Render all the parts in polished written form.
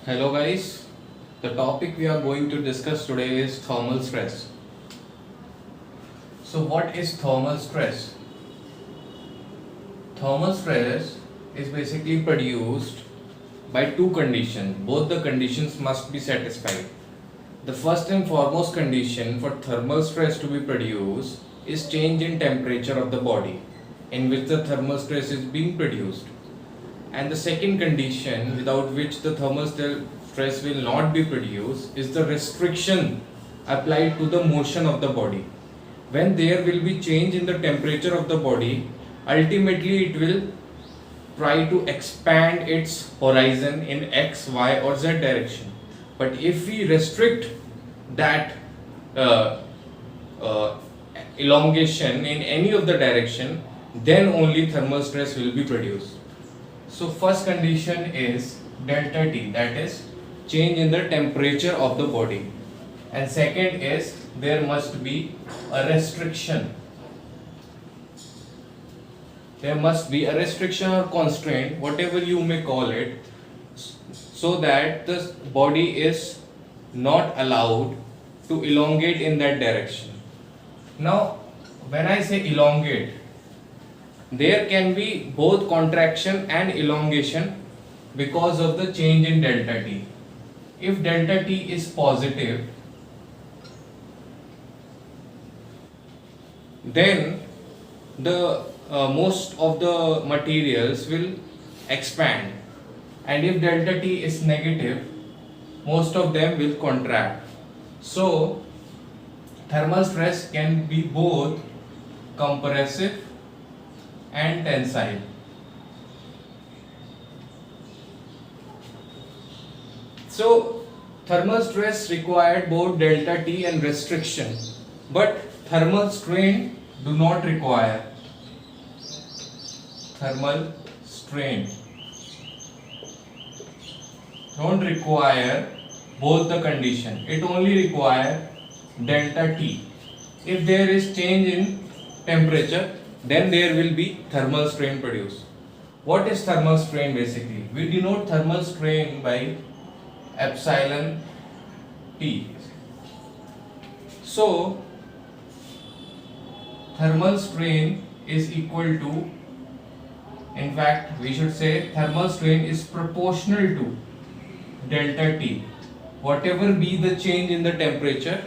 Hello guys, the topic we are going to discuss today is thermal stress. So what is thermal stress? Thermal stress is basically produced by two conditions. Both the conditions must be satisfied. The first and foremost condition for thermal stress to be produced is change in temperature of the body in which the thermal stress is being produced. And the second condition without which the thermal stress will not be produced is the restriction applied to the motion of the body. When there will be change in the temperature of the body, ultimately it will try to expand its horizon in x, y or z direction. But if we restrict that uh, uh, elongation in any of the direction, then only thermal stress will be produced. So first condition is delta T, that is change in the temperature of the body, and second is there must be a restriction. There must be a restriction or constraint, whatever you may call it, so that the body is not allowed to elongate in that direction. Now, when I say elongate, there can be both contraction and elongation because of the change in delta T. If delta T is positive, then the most of the materials will expand, and if delta T is negative, most of them will contract. So thermal stress can be both compressive and tensile. So thermal stress required both delta T and restriction, but thermal strain do not require. Thermal strain don't require both the condition. It only require delta T. If there is change in temperature, then there will be thermal strain produced. What is thermal strain basically? We denote thermal strain by epsilon T. So thermal strain is equal to, in fact we should say thermal strain is proportional to delta T. Whatever be the change in the temperature,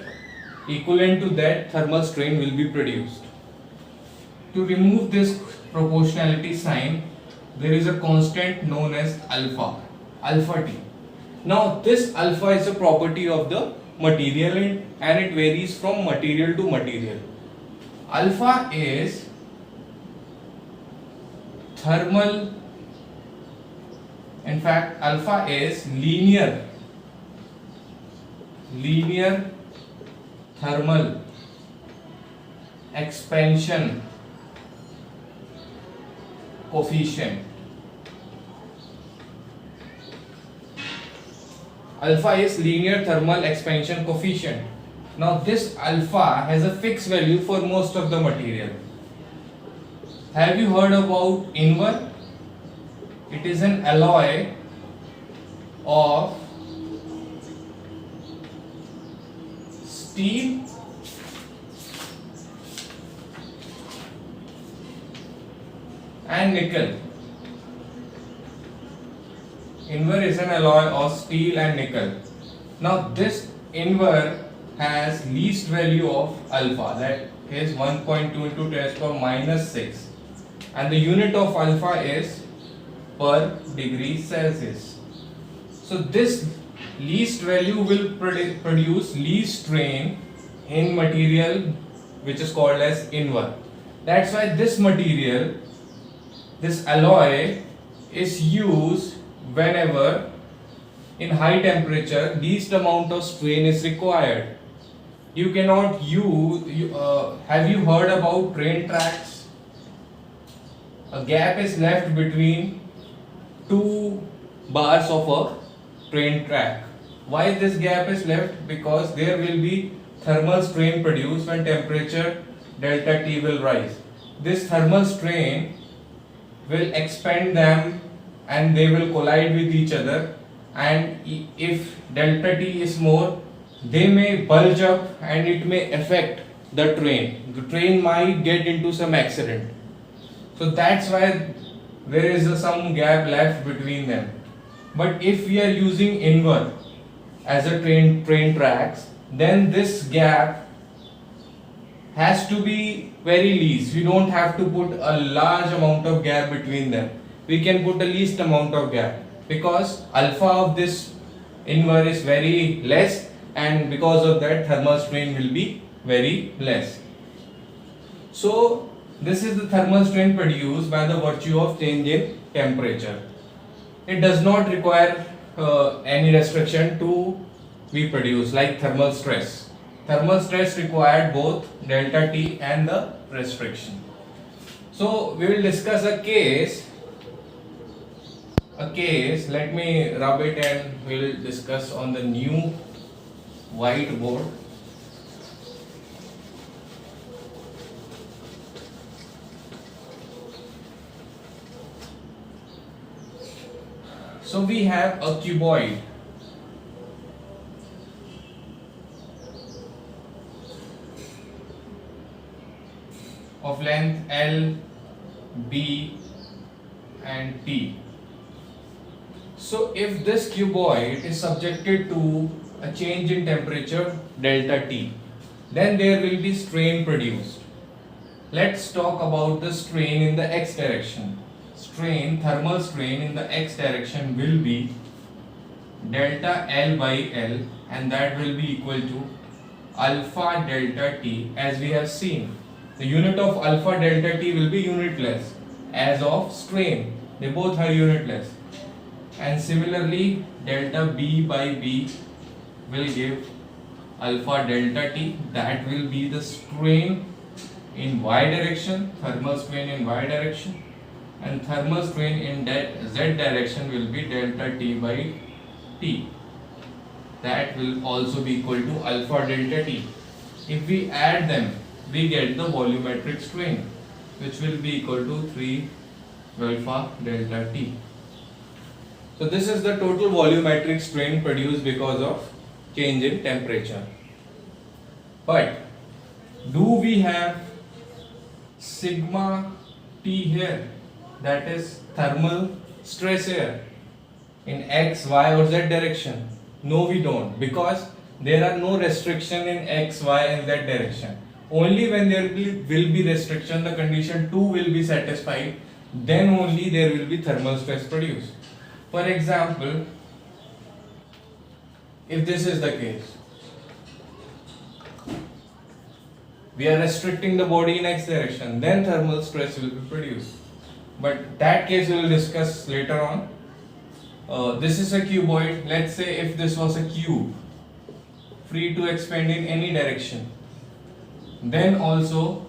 equivalent to that thermal strain will be produced. To remove this proportionality sign, there is a constant known as alpha T. Now this alpha is a property of the material and it varies from material to material. Alpha is thermal, in fact alpha is linear thermal expansion coefficient. Alpha is linear thermal expansion coefficient. Now this alpha has a fixed value for most of the material. Have you heard about Invar? It is an alloy of steel and nickel. Invar is an alloy of steel and nickel. Now this Invar has least value of alpha, that is 1.2 into 10 to the minus 6, and the unit of alpha is per degree Celsius. So this least value will produce least strain in material which is called as Invar. That's why this material, this alloy, is used whenever in high temperature least amount of strain is required. You cannot use, have you heard about train tracks? A gap is left between two bars of a train track. Why this gap is left? Because there will be thermal strain produced when temperature delta T will rise. This thermal strain will expand them and they will collide with each other, and if delta t is more, they may bulge up and it may affect the train might get into some accident. So that's why there is some gap left between them. But if we are using invert as a train tracks, then this gap has to be very least. We don't have to put a large amount of gap between them. We can put the least amount of gap because alpha of this invert is very less, and because of that thermal strain will be very less. So this is the thermal strain produced by the virtue of change in temperature. It does not require any restriction to be produced like thermal stress. Thermal stress required both delta T and the restriction. So we will discuss a case. Let me rub it and we will discuss on the new whiteboard. So we have a cuboid of length L, B and T. So if this cuboid is subjected to a change in temperature delta T, then there will be strain produced. Let's talk about the strain in the x direction. Thermal strain in the x direction will be delta L by L, and that will be equal to alpha delta T, as we have seen. The unit of alpha delta T will be unitless as of strain. They both are unitless. And similarly, delta B by B will give alpha delta T. That will be the strain in y direction, thermal strain in y direction, and thermal strain in z direction will be delta T by T. That will also be equal to alpha delta T. If we add them, we get the volumetric strain, which will be equal to 3 alpha delta T. So this is the total volumetric strain produced because of change in temperature. But do we have sigma T here, that is thermal stress here, in x, y or z direction? No, we don't, because there are no restriction in x, y and z direction. Only when there will be restriction, the condition 2 will be satisfied, then only there will be thermal stress produced. For example, if this is the case, we are restricting the body in x direction, then thermal stress will be produced. But that case we will discuss later on. This is a cuboid. Let's say if this was a cube, free to expand in any direction, then also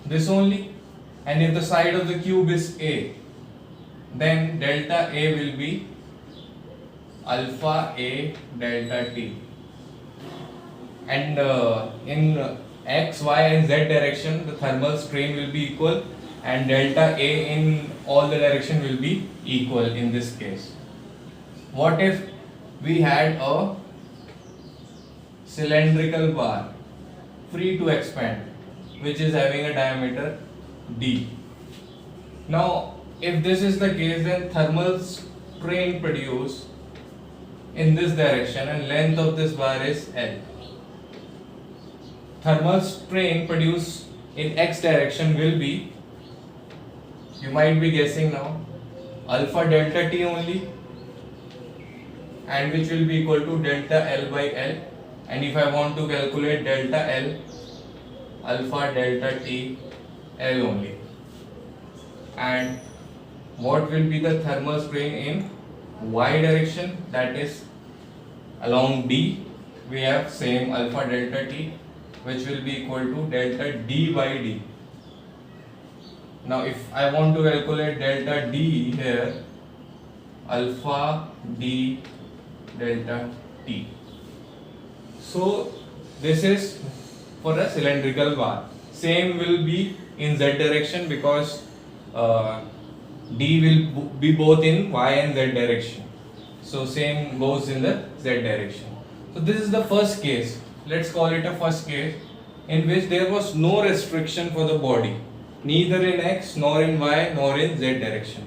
this only. And if the side of the cube is A, then delta A will be alpha A delta T. And in x, y and z direction, the thermal strain will be equal, and delta A in all the direction will be equal in this case. What if we had a cylindrical bar free to expand, which is having a diameter D? Now if this is the case, then thermal strain produced in this direction and length of this bar is L. Thermal strain produced in x direction will be, you might be guessing now, alpha delta T only, and which will be equal to delta L by L. And if I want to calculate delta L, alpha delta T L only. And what will be the thermal strain in y direction, that is along D, we have same alpha delta T, which will be equal to delta D by D. Now if I want to calculate delta D here, alpha D delta T. So this is for a cylindrical bar. Same will be in z direction, because D will be both in y and z direction. So same goes in the z direction. So this is the first case. Let's call it a first case in which there was no restriction for the body, neither in x nor in y nor in z direction.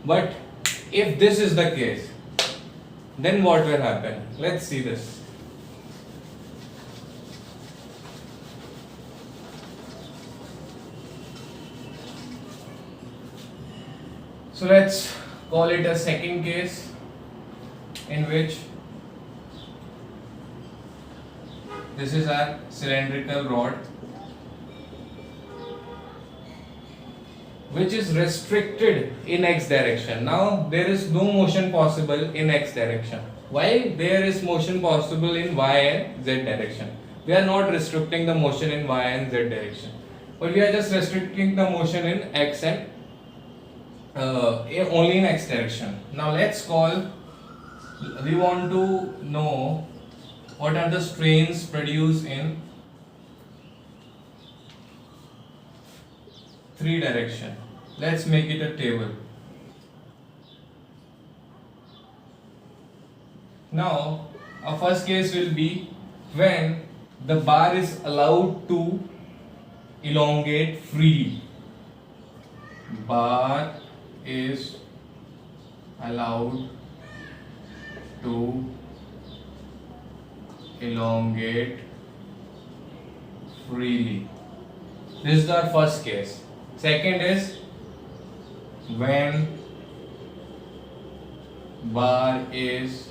But if this is the case, then what will happen? Let's see this. So let's call it a second case in which this is our cylindrical rod which is restricted in x direction. Now there is no motion possible in x direction. Why there is motion possible in y and z direction? We are not restricting the motion in y and z direction, but we are just restricting the motion in x and only in x direction. Now let's call, we want to know what are the strains produced in three direction. Let's make it a table. Now our first case will be when the bar is allowed to elongate freely. Bar is allowed to elongate freely. This is our first case. Second is when bar is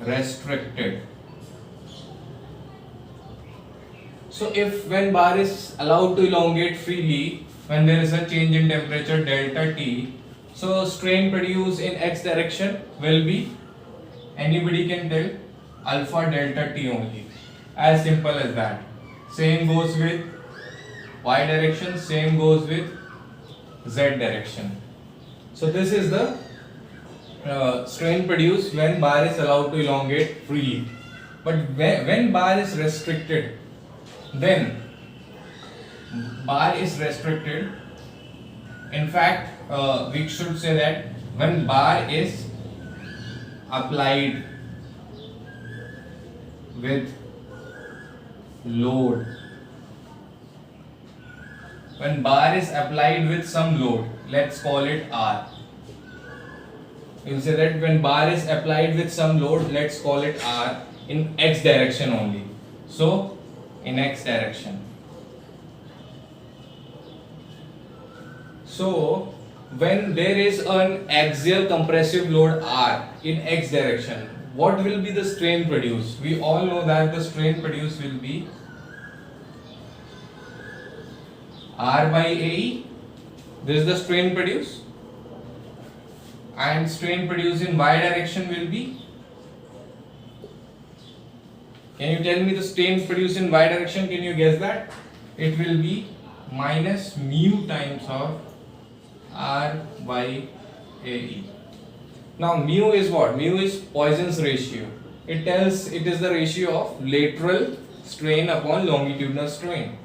restricted. So if when bar is allowed to elongate freely, when there is a change in temperature delta T, so strain produced in x direction will be, anybody can tell, alpha delta T only. As simple as that. Same goes with y direction, same goes with z direction. So this is the strain produced when bar is allowed to elongate freely. But when bar is restricted, then bar is restricted. In fact, we should say that when bar is applied with load, when bar is applied with some load, let's call it R. We'll say that when bar is applied with some load, let's call it R, in x direction only. So in x direction. So when there is an axial compressive load R in x direction, what will be the strain produced? We all know that the strain produced will be R by AE. This is the strain produced, and strain produced in y direction will be, can you tell me the strain produced in y direction? Can you guess that? It will be minus mu times of R by AE. Now mu is what? Mu is Poisson's ratio. It tells it is the ratio of lateral strain upon longitudinal strain.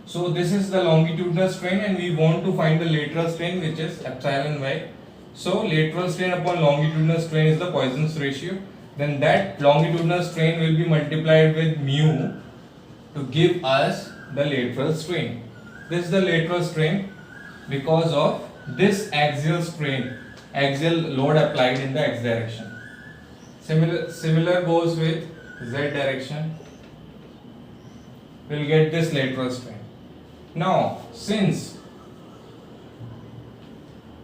So this is the longitudinal strain and we want to find the lateral strain, which is epsilon y. So lateral strain upon longitudinal strain is the Poisson's ratio. Then that longitudinal strain will be multiplied with mu to give us the lateral strain. This is the lateral strain because of this axial strain, axial load applied in the x direction. Similar goes with z direction. We'll get this lateral strain. Now, since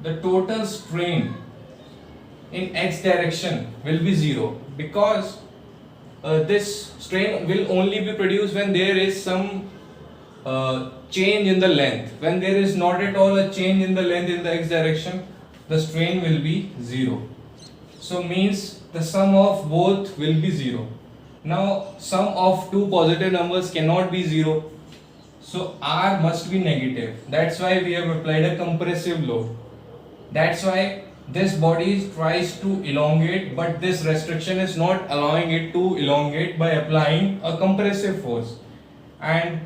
the total strain in x direction will be 0, because this strain will only be produced when there is some change in the length. When there is not at all a change in the length in the x direction, the strain will be 0. So means the sum of both will be 0. Now sum of two positive numbers cannot be 0. So R must be negative. That's why we have applied a compressive load. That's why this body tries to elongate, but this restriction is not allowing it to elongate by applying a compressive force. And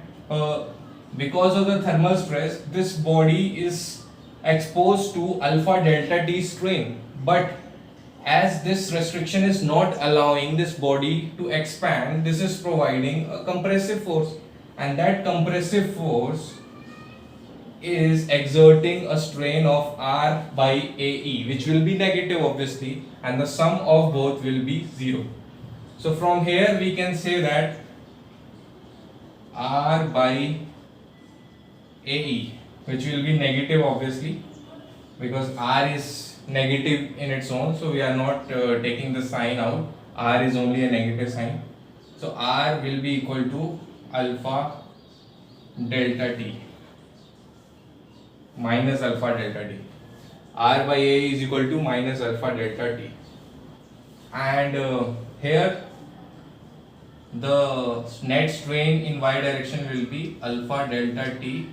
because of the thermal stress, this body is exposed to alpha delta t strain, but as this restriction is not allowing this body to expand, this is providing a compressive force, and that compressive force is exerting a strain of R by AE, which will be negative obviously, and the sum of both will be 0. So from here we can say that R by AE, which will be negative obviously, because R is negative in its own, so we are not taking the sign out. R is only a negative sign, so R will be equal to alpha delta t minus alpha delta t. R by A is equal to minus alpha delta t, and here the net strain in y direction will be alpha delta t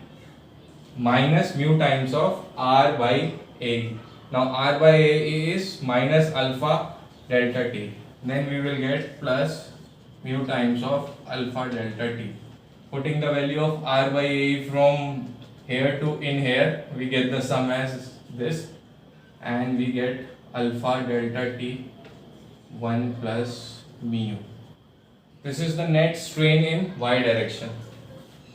minus mu times of R by A. Now R by A is minus alpha delta t, then we will get plus mu times of alpha delta t. Putting the value of R by A from here to in here, we get the sum as this, and we get alpha delta t 1 plus mu. This is the net strain in y direction.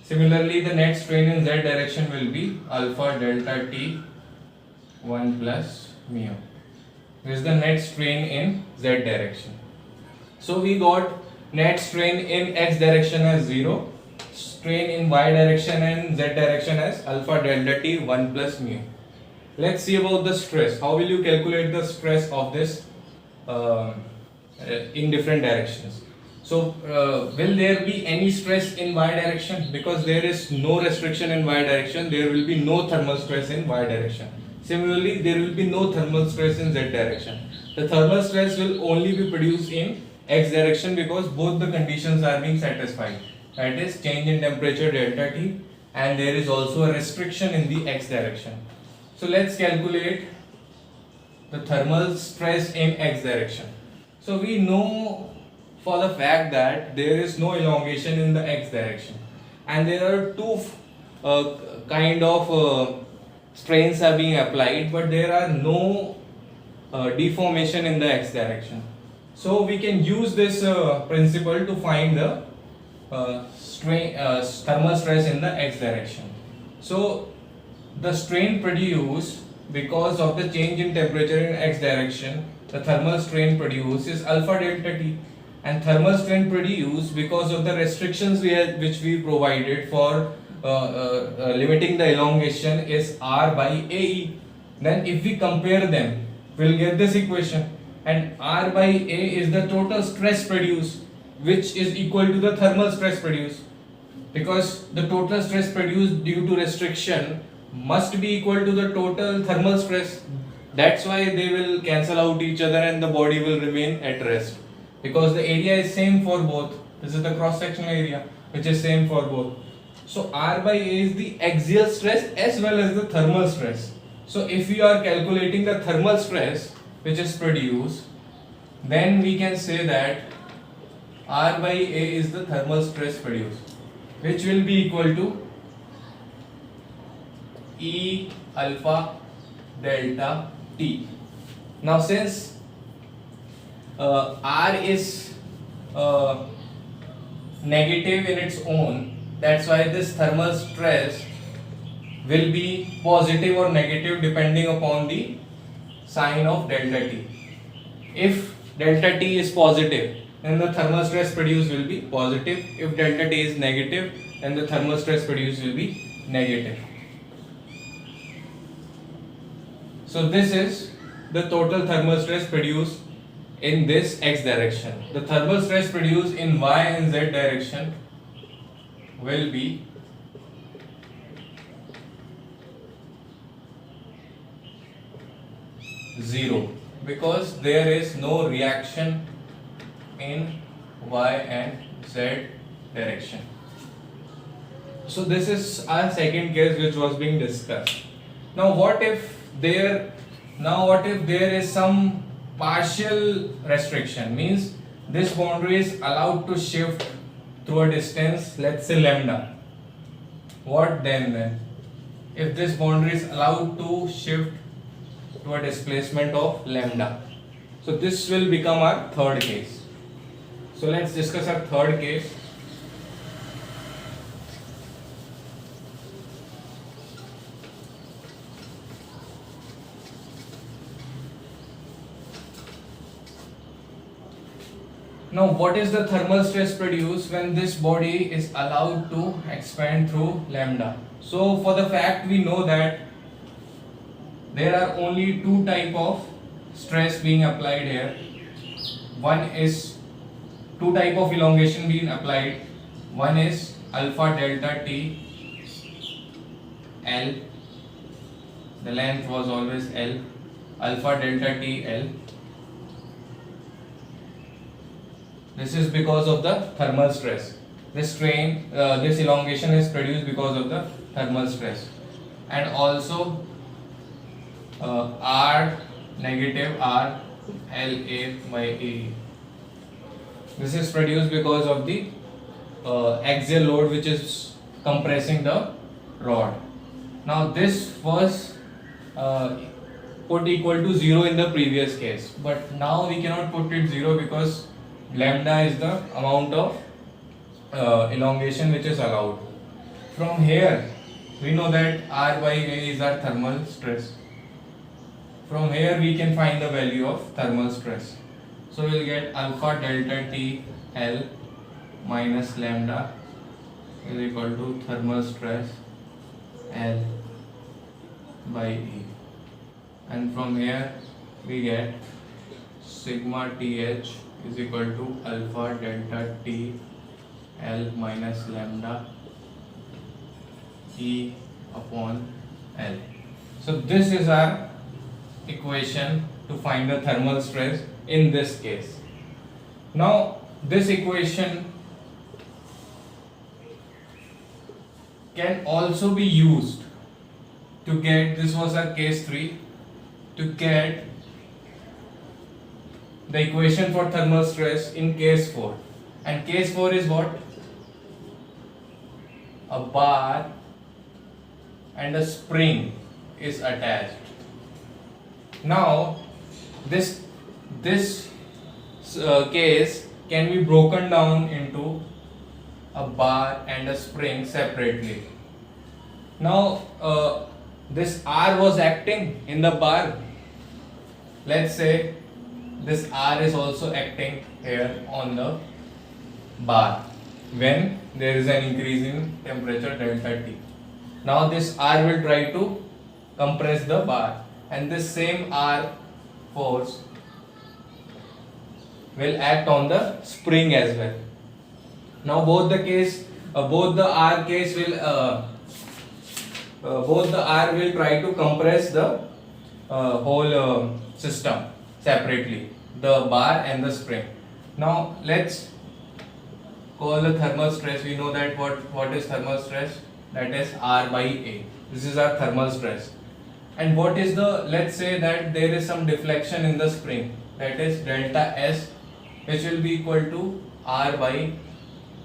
Similarly, the net strain in z direction will be alpha delta t 1 plus mu. This is the net strain in z direction. So we got net strain in x direction as 0, strain in y direction and z direction as alpha delta t 1 plus mu. Let's see about the stress. How will you calculate the stress of this in different directions? So will there be any stress in y direction? Because there is no restriction in y direction, there will be no thermal stress in y direction. Similarly, there will be no thermal stress in z direction. The thermal stress will only be produced in x direction because both the conditions are being satisfied. That is change in temperature delta T, and there is also a restriction in the x direction. So let's calculate the thermal stress in x direction. So we know for the fact that there is no elongation in the x direction, and there are two kind of strains are being applied, but there are no deformation in the x direction. So we can use this principle to find the thermal stress in the x direction. So the strain produced because of the change in temperature in x direction, the thermal strain produced is alpha delta T, and thermal strain produced because of the restrictions which we provided for limiting the elongation is R by AE. Then if we compare them, we'll get this equation, and R by A is the total stress produced, which is equal to the thermal stress produced, because the total stress produced due to restriction must be equal to the total thermal stress. That's why they will cancel out each other and the body will remain at rest, because the area is same for both. This is the cross sectional area which is same for both. So R by A is the axial stress as well as the thermal stress. So if we are calculating the thermal stress which is produced, then we can say that R by A is the thermal stress produced, which will be equal to E alpha delta T. Now since R is negative in its own, that's why this thermal stress will be positive or negative depending upon the sign of delta T. If delta T is positive, then the thermal stress produced will be positive. If delta T is negative, then the thermal stress produced will be negative. So this is the total thermal stress produced in this x direction. The thermal stress produced in y and z direction will be zero, because there is no reaction in y and z direction. So this is our second case which was being discussed. Now what if there is some partial restriction, means this boundary is allowed to shift through a distance, let's say lambda. What then? if this boundary is allowed to shift to a displacement of lambda. So this will become our third case. So let's discuss our third case. Now, what is the thermal stress produced when this body is allowed to expand through lambda? So, for the fact we know that there are only two type of stress being applied here. One is two type of elongation being applied. One is alpha delta T L. The length was always L. Alpha delta T L. This is because of the thermal stress. This elongation is produced because of the thermal stress, and also R negative R L A by A. This is produced because of the axial load which is compressing the rod. Now this was put equal to 0 in the previous case, but now we cannot put it 0 because lambda is the amount of elongation which is allowed. From here we know that R by A is our thermal stress. From here we can find the value of thermal stress. So we'll get alpha delta T L minus lambda is equal to thermal stress L by E, and from here we get sigma TH is equal to alpha delta T L minus lambda E upon L. So this is our equation to find the thermal stress in this case. Now this equation can also be used to get, this was our case 3, to get the equation for thermal stress in case 4. And case 4 is what? A bar and a spring is attached. Now this case can be broken down into a bar and a spring separately. Now this R was acting in the bar. Let's say this R is also acting here on the bar when there is an increase in temperature delta T. Now this R will try to compress the bar, and this same R force will act on the spring as well. Now both the R case will both the R will try to compress the whole system separately, the bar and the spring. Now let's call the thermal stress. We know that what is thermal stress? That is R by A. This is our thermal stress. And what is the, let's say that there is some deflection in the spring, that is delta S, which will be equal to R by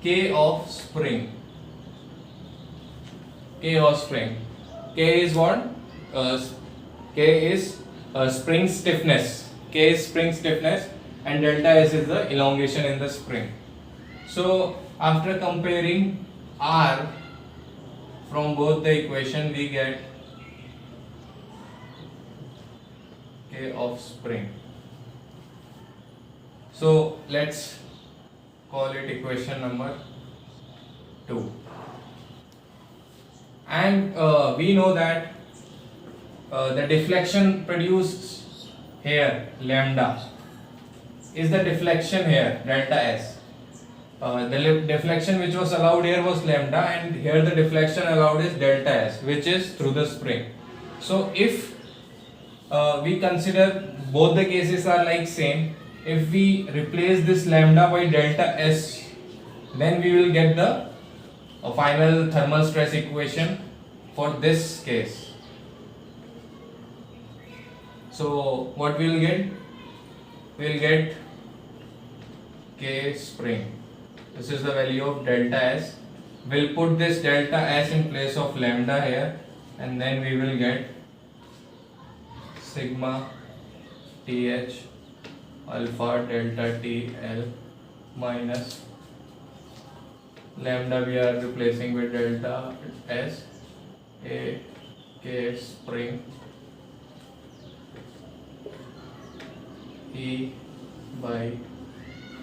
K of spring. K of spring. K is what? K is spring stiffness. K is spring stiffness, and delta S is the elongation in the spring. So after comparing R from both the equation, we get K of spring. So let's call it equation number 2. And we know that the deflection produced here, lambda, is the deflection here, delta S. The deflection which was allowed here was lambda, and here the deflection allowed is delta S, which is through the spring. So if we consider both the cases are like same, if we replace this lambda by delta S, then we will get the final thermal stress equation for this case. So what we will get? We will get K spring. This is the value of delta S. We'll put this delta S in place of lambda here, and then we will get sigma Th alpha delta TL minus lambda we are replacing with delta S A K spring E by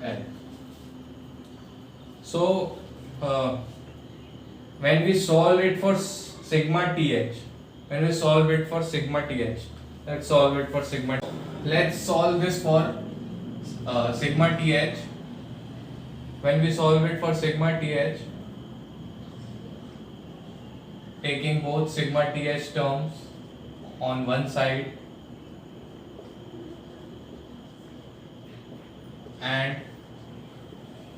L. So when we solve it for sigma Th, let's solve it for sigma Th. Let's solve this for sigma Th. When we solve it for sigma Th, taking both sigma Th terms on one side and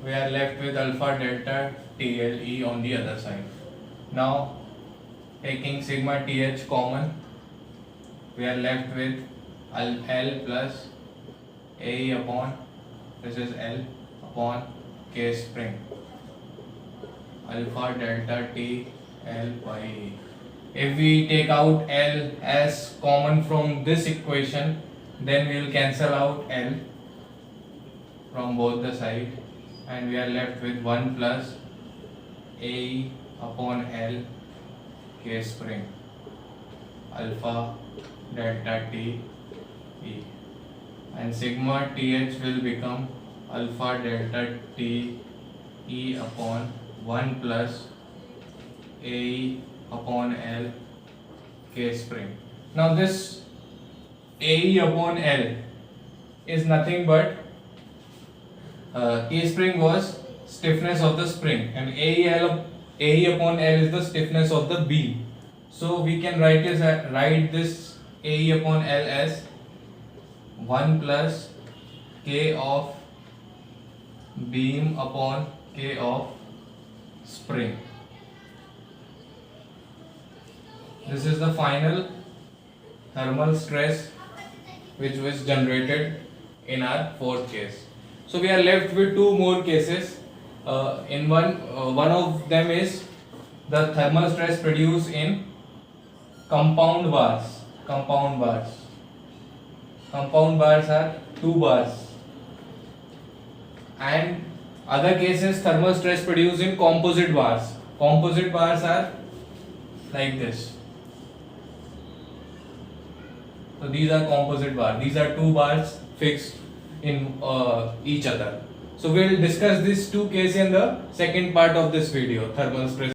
we are left with alpha delta TLE on the other side. Now taking sigma Th common, we are left with L plus AE upon, this is L upon K spring, alpha delta T L by E. If we take out L as common from this equation, then we will cancel out L from both the sides and we are left with 1 plus AE upon L K spring, alpha delta T E, and sigma Th will become alpha delta T E upon 1 plus AE upon L K spring. Now this AE upon L is nothing but K spring was stiffness of the spring and AE upon L is the stiffness of the beam. So we can write this AE upon L as 1 plus K of beam upon K of spring. This is the final thermal stress which was generated in our fourth case. So we are left with two more cases. In one of them is the thermal stress produced in compound bars. Compound bars are 2 bars. And other cases thermal stress produced in composite bars. Composite bars are like this. So these are composite bars. These are 2 bars fixed in each other. So we will discuss these two cases in the second part of this video, thermal stress.